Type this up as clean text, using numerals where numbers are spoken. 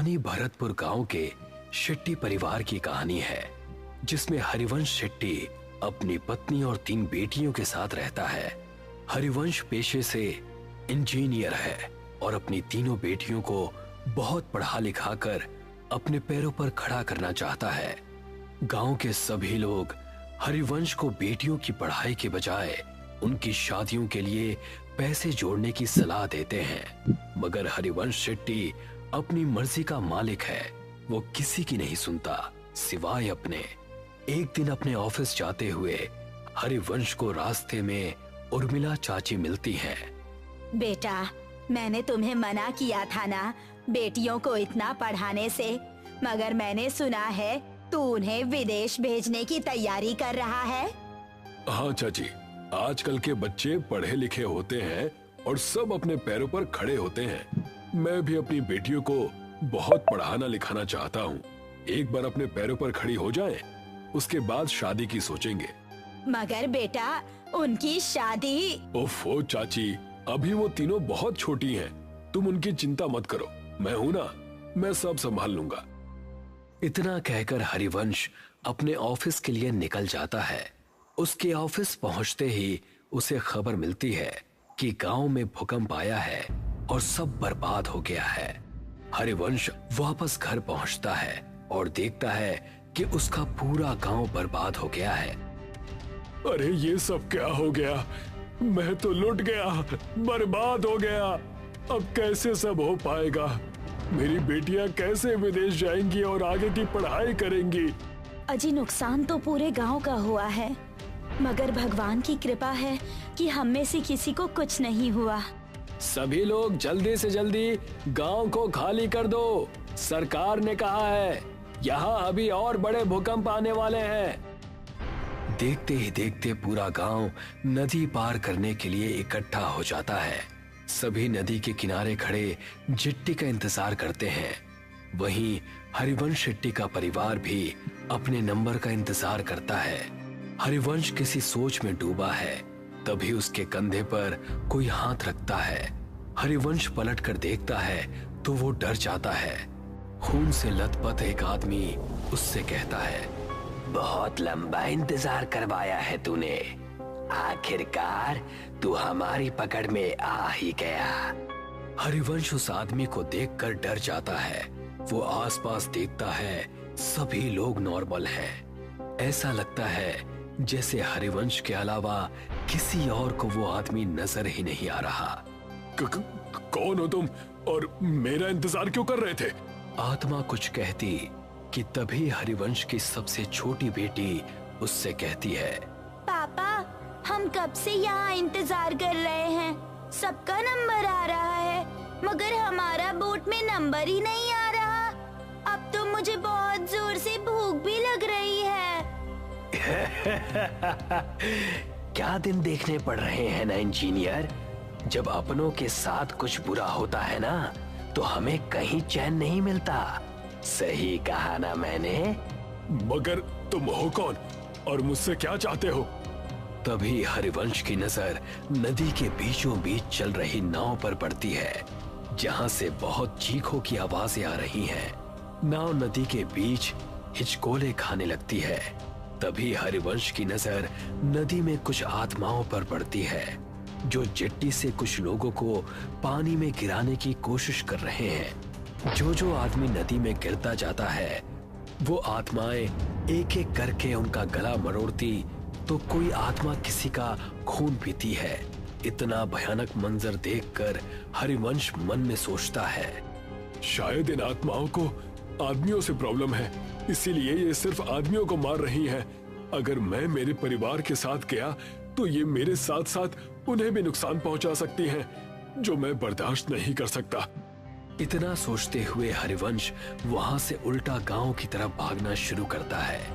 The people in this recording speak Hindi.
कहानी भरतपुर गांव के शेट्टी परिवार की कहानी है, जिसमें हरिवंश शेट्टी अपनी पत्नी और 3 बेटियों के साथ रहता है। हरिवंश पेशे से इंजीनियर है और अपनी तीनों बेटियों को बहुत पढ़ा लिखा कर अपने पैरों पर खड़ा करना चाहता है। गांव के सभी लोग हरिवंश को बेटियों की पढ़ाई के बजाय उनकी शादियों के लिए पैसे जोड़ने की सलाह देते हैं, मगर हरिवंश शेट्टी अपनी मर्जी का मालिक है। वो किसी की नहीं सुनता सिवाय अपने। एक दिन अपने ऑफिस जाते हुए हरिवंश को रास्ते में उर्मिला चाची मिलती हैं। बेटा, मैंने तुम्हें मना किया था ना बेटियों को इतना पढ़ाने से, मगर मैंने सुना है तू उन्हें विदेश भेजने की तैयारी कर रहा है। हाँ चाची, आजकल के बच्चे पढ़े लिखे होते हैं और सब अपने पैरों पर खड़े होते हैं। मैं भी अपनी बेटियों को बहुत पढ़ाना लिखाना चाहता हूँ। एक बार अपने पैरों पर खड़ी हो जाएं, उसके बाद शादी की सोचेंगे। मगर बेटा, उनकी शादी। ओफो चाची, अभी वो तीनों बहुत छोटी हैं। तुम उनकी चिंता मत करो, मैं हूँ ना, मैं सब संभाल लूंगा। इतना कहकर हरिवंश अपने ऑफिस के लिए निकल जाता है। उसके ऑफिस पहुंचते ही उसे खबर मिलती है कि गांव में भूकंप आया है और सब बर्बाद हो गया है। हरिवंश वापस घर पहुंचता है और देखता है कि उसका पूरा गांव बर्बाद हो गया है। अरे ये सब क्या हो गया? मैं तो लुट गया, बर्बाद हो गया। अब कैसे सब हो पाएगा? मेरी बेटियां कैसे विदेश जाएंगी और आगे की पढ़ाई करेंगी? अजी, नुकसान तो पूरे गांव का हुआ है, मगर भगवान की कृपा है कि हम में से किसी को कुछ नहीं हुआ। सभी लोग जल्दी से जल्दी गांव को खाली कर दो। सरकार ने कहा है यहाँ अभी और बड़े भूकंप आने वाले हैं। देखते ही देखते पूरा गांव नदी पार करने के लिए इकट्ठा हो जाता है। सभी नदी के किनारे खड़े जिट्टी का इंतजार करते हैं। वहीं हरिवंश शेट्टी का परिवार भी अपने नंबर का इंतजार करता है। हरिवंश किसी सोच में डूबा है, तभी उसके कंधे पर कोई हाथ रखता है। हरिवंश पलट कर देखता है तो वो डर जाता है। खून से लथपथ एक आदमी उससे कहता है, बहुत लंबा इंतजार करवाया है तूने, आखिरकार तू हमारी पकड़ में आ ही गया। हरिवंश उस आदमी को देखकर डर जाता है। वो आसपास देखता है, सभी लोग नॉर्मल हैं। ऐसा लगता है जैसे हरिवंश के अलावा किसी और को वो आदमी नजर ही नहीं आ रहा। कौन हो तुम और मेरा इंतजार क्यों कर रहे थे? आत्मा कुछ कहती कि तभी हरिवंश की सबसे छोटी बेटी उससे कहती है, पापा, हम कब से यहाँ इंतजार कर रहे हैं। सबका नंबर आ रहा है, मगर हमारा बोट में नंबर ही नहीं आ रहा। अब तो मुझे बहुत जोर से भूख भी लग रही है। क्या दिन देखने पड़ रहे हैं ना इंजीनियर। जब अपनों के साथ कुछ बुरा होता है ना, तो हमें कहीं चैन नहीं मिलता। सही कहा ना मैंने? मगर तुम हो कौन और मुझसे क्या चाहते हो? तभी हरिवंश की नजर नदी के बीचों बीच चल रही नाव पर पड़ती है, जहां से बहुत चीखों की आवाजें आ रही हैं। नाव नदी के बीच हिचकोले खाने लगती है। तभी हरिवंश की नजर नदी में कुछ आत्माओं पर पड़ती है, जो जेट्टी से कुछ लोगों को पानी में गिराने की कोशिश कर रहे हैं। जो आदमी नदी में गिरता जाता है, वो आत्माएं एक एक करके उनका गला मरोड़ती, तो कोई आत्मा किसी का खून पीती है। इतना भयानक मंजर देखकर हरिवंश मन में सोचता है, शायद इन आत्माओं को आदमियों से प्रॉब्लम है, इसीलिए ये सिर्फ आदमियों को मार रही हैं। अगर मैं मेरे परिवार के साथ गया तो ये मेरे साथ साथ उन्हें भी नुकसान पहुंचा सकती हैं, जो मैं बर्दाश्त नहीं कर सकता। इतना सोचते हुए हरिवंश वहां से उल्टा गांव की तरफ भागना शुरू करता है।